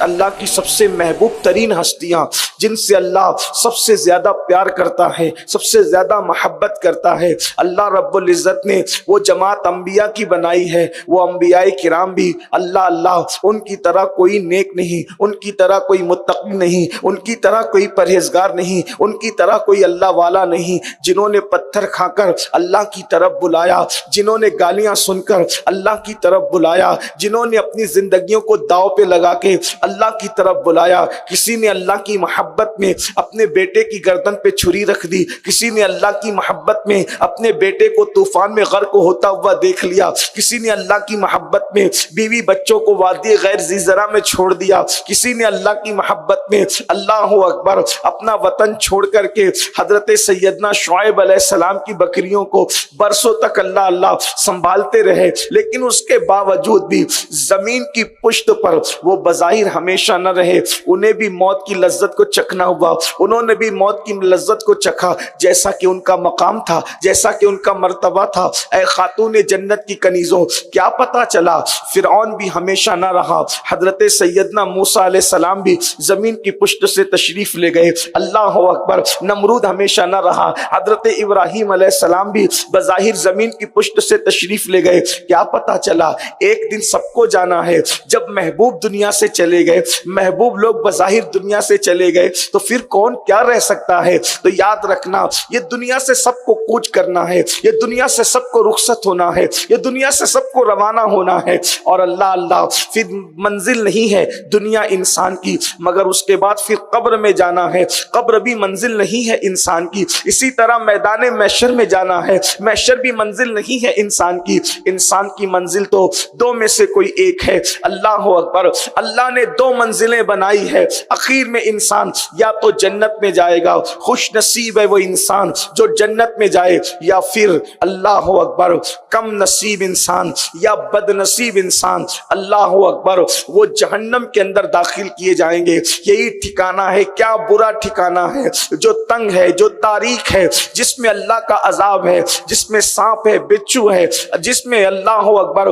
اللہ کی سب سے محبوب ترین ہستیاں جن سے اللہ سب سے زیادہ پیار کرتا ہے، سب سے زیادہ محبت کرتا ہے، اللہ رب العزت نے وہ جماعت انبیاء کی بنائی ہے۔ وہ انبیاء کرام بھی اللہ ان کی طرح کوئی نیک نہیں، ان کی طرح کوئی متقی نہیں، ان کی طرح کوئی پرہیزگار نہیں، ان کی طرح کوئی اللہ والا نہیں، جنہوں نے پتھر کھا کر اللہ کی طرف بلایا، جنہوں نے گالیاں سن کر اللہ کی طرف بلایا، جنہوں نے اپنی زندگیوں کو داؤ پہ لگا کے اللہ کی طرف بلایا۔ کسی نے اللہ کی محبت میں اپنے بیٹے کی گردن پہ چھری رکھ دی، کسی نے اللہ کی محبت میں اپنے بیٹے کو طوفان میں غرق ہوتا ہوا دیکھ لیا، کسی نے اللہ کی محبت میں بیوی بچوں کو وادی غیر ذی زرع میں چھوڑ دیا، کسی نے اللہ کی محبت میں اللہ اکبر اپنا وطن چھوڑ کر کے حضرت سیدنا شعیب علیہ السلام کی بکریوں کو برسوں تک اللہ سنبھالتے رہے، لیکن اس کے باوجود بھی زمین کی پشت پر وہ بظاہر ہمیشہ نہ رہے، انہیں بھی موت کی لذت کو چکھنا ہوا، انہوں نے بھی موت کی لذت کو چکھا، جیسا کہ ان کا مقام تھا، جیسا کہ ان کا مرتبہ تھا۔ اے خاتون جنت کی کنیزوں، کیا پتا چلا فرعون بھی ہمیشہ نہ رہا، حضرت سیدنا موسیٰ علیہ السلام بھی زمین کی پشت سے تشریف لے گئے، اللہ اکبر، نمرود ہمیشہ نہ رہا، حضرت ابراہیم علیہ السلام بھی بظاہر زمین کی پشت سے تشریف لے گئے۔ کیا پتا چلا ایک دن سب کو جانا ہے، جب محبوب دنیا سے چلے گئے، محبوب لوگ بظاہر دنیا سے چلے گئے تو پھر کون کیا رہ سکتا ہے؟ تو یاد رکھنا، یہ دنیا سے سب کو کوچ کرنا ہے، یہ دنیا سے سب کو رخصت ہونا ہے، یہ دنیا سے سب کو روانہ ہونا ہے، اور اللہ پھر منزل نہیں ہے دنیا انسان کی، مگر اس کے بعد پھر قبر میں جانا ہے، قبر بھی منزل نہیں ہے انسان کی، اسی طرح میدان محشر میں جانا ہے، محشر بھی منزل نہیں ہے انسان کی، انسان کی منزل تو دو میں سے کوئی ایک ہے۔ اللہ اکبر، اللہ نے دو منزلیں بنائی ہے، اخیر میں انسان یا تو جنت میں جائے گا، خوش نصیب ہے وہ انسان جو جنت میں جائے، یا پھر اللہ اکبر کم نصیب انسان یا بد نصیب انسان اللہ اکبر وہ جہنم کے اندر داخل کیے جائیں گے۔ یہی ٹھکانہ ہے، کیا برا ٹھکانہ ہے، جو تنگ ہے، جو تاریک ہے، جس میں اللہ کا عذاب ہے، جس میں سانپ ہے، بچھو ہے، جس میں اللہ اکبر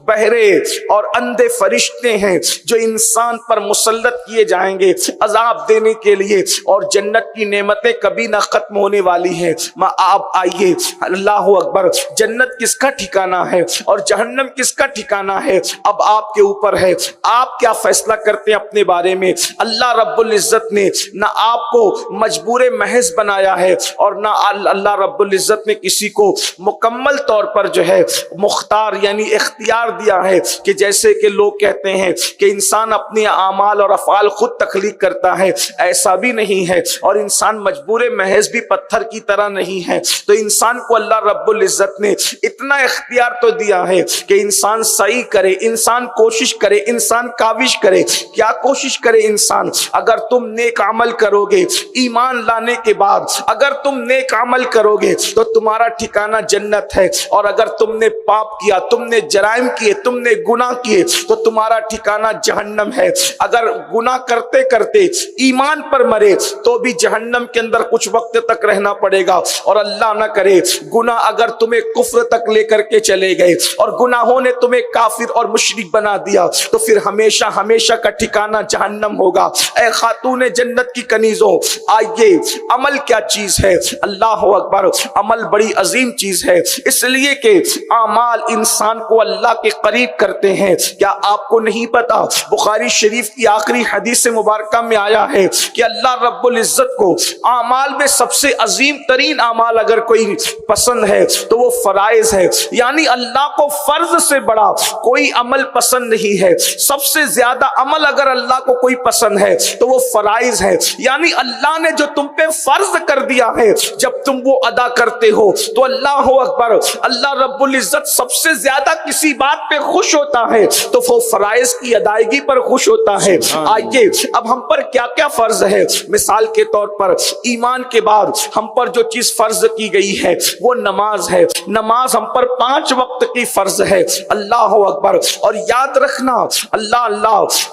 بہرے اور اندھے فرشتے ہیں جو انسان پر مسلط کیے جائیں گے عذاب دینے کے لیے، اور جنت کی نعمتیں کبھی نہ ختم ہونے والی ہیں۔ آپ آئیے، اللہ اکبر، جنت کس کا ٹھکانہ ہے اور جہنم کس کا ٹھکانہ ہے اب آپ کے اوپر ہے، آپ کیا فیصلہ کرتے ہیں اپنے بارے میں۔ اللہ رب العزت نے نہ آپ کو مجبور محض بنایا ہے، اور نہ اللہ رب العزت نے کسی کو مکمل طور پر جو ہے مختار یعنی اختیار دیا ہے، کہ جیسے کہ لوگ کہتے ہیں کہ انسان اپنے اعمال اور افعال خود تخلیق کرتا ہے، ایسا بھی نہیں ہے، اور انسان مجبور محض بھی پتھر کی طرح نہیں ہے۔ تو انسان کو اللہ رب العزت نے اتنا اختیار تو دیا ہے کہ انسان سعی کرے، انسان کوشش کرے، انسان کاوش کرے۔ کیا کوشش کرے انسان؟ اگر تم نیک عمل کرو گے، ایمان لانے کے بعد اگر تم نیک عمل کرو گے تو تمہارا ٹھکانہ جنت ہے، اور اگر تم نے پاپ کیا، تم نے جرائم کیے، تم نے گناہ کیے تو تمہارا ٹھکانہ جہنم ہے۔ اگر گناہ کرتے کرتے ایمان پر مرے تو بھی جہنم کے اندر کچھ وقت تک رہنا پڑے گا، اور اللہ نہ کرے گناہ اگر تمہیں کفر تک لے کر کے چلے گئے اور گناہوں نے تمہیں کافر اور مشرک بنا دیا تو پھر ہمیشہ ہمیشہ کا ٹھکانہ جہنم ہوگا۔ اے خاتون جنت کی کنیزوں، آئیے، عمل کیا چیز ہے؟ اللہ اکبر، عمل بڑی عظیم چیز ہے، اس لیے کہ اعمال انسان کو اللہ کے قریب کرتے ہیں۔ کیا آپ کو نہیں پتا بخاری شریف کی آخری حدیث مبارکہ میں آیا ہے کہ اللہ رب العزت کو اعمال میں سب سے عظیم ترین اعمال اگر کوئی پسند ہے تو وہ فرائض ہے، یعنی اللہ کو فرض سے بڑا کوئی عمل پسند نہیں ہے۔ سب سے زیادہ عمل اگر اللہ کو کوئی پسند ہے تو وہ فرائض ہے، یعنی اللہ نے جو تم پہ فرض کر دیا ہے جب تم وہ ادا کرتے ہو تو اللہ اکبر، اللہ رب العزت سب سے زیادہ کسی بات پہ خوش ہوتا ہے تو وہ فرائض کی ادائیگی پر خوش ہوتا ہے۔ آئیے، اب ہم پر کیا کیا فرض ہے؟ مثال کے طور پر ایمان کے بعد ہم پر جو چیز فرض کی گئی ہے وہ نماز ہے۔ نماز ہم پر 5 وقت کی فرض ہے، اللہ اکبر۔ اور یاد رکھنا، اللہ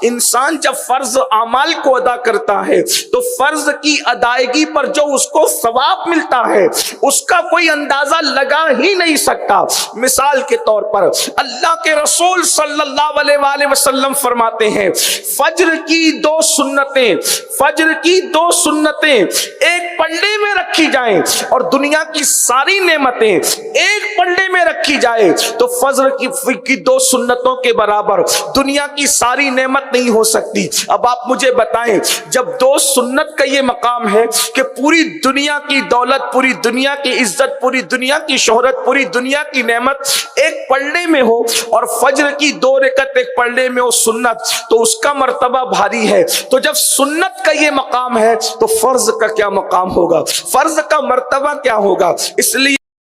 انسان جب فرض اعمال کو ادا کرتا ہے تو فرض کی ادائیگی پر جو اس کو ثواب ملتا ہے اس کا کوئی اندازہ لگا ہی نہیں سکتا۔ مثال کے طور پر اللہ کے رسول صلی اللہ علیہ وسلم فرماتے ہیں فجر کی دو سنتیں ایک پلڑے میں رکھی جائیں اور دنیا کی ساری نعمتیں ایک پلڑے میں رکھی جائے تو فجر کی دو سنتوں کے برابر دنیا کی ساری نعمت نہیں ہو سکتی۔ اب آپ مجھے بتائیں، جب دو سنت کا یہ مقام ہے کہ پوری دنیا کی دولت، پوری دنیا کی عزت، پوری دنیا کی شہرت، پوری دنیا کی نعمت ایک پلڑے میں ہو اور فجر کی 2 رکعت ایک پلڑے میں ہو سنت، تو اس کا مرتبہ بھاری ہے۔ تو جب سنت کا یہ مقام ہے تو فرض کا کیا مقام ہوگا، فرض کا مرتبہ کیا ہوگا؟ اس لیے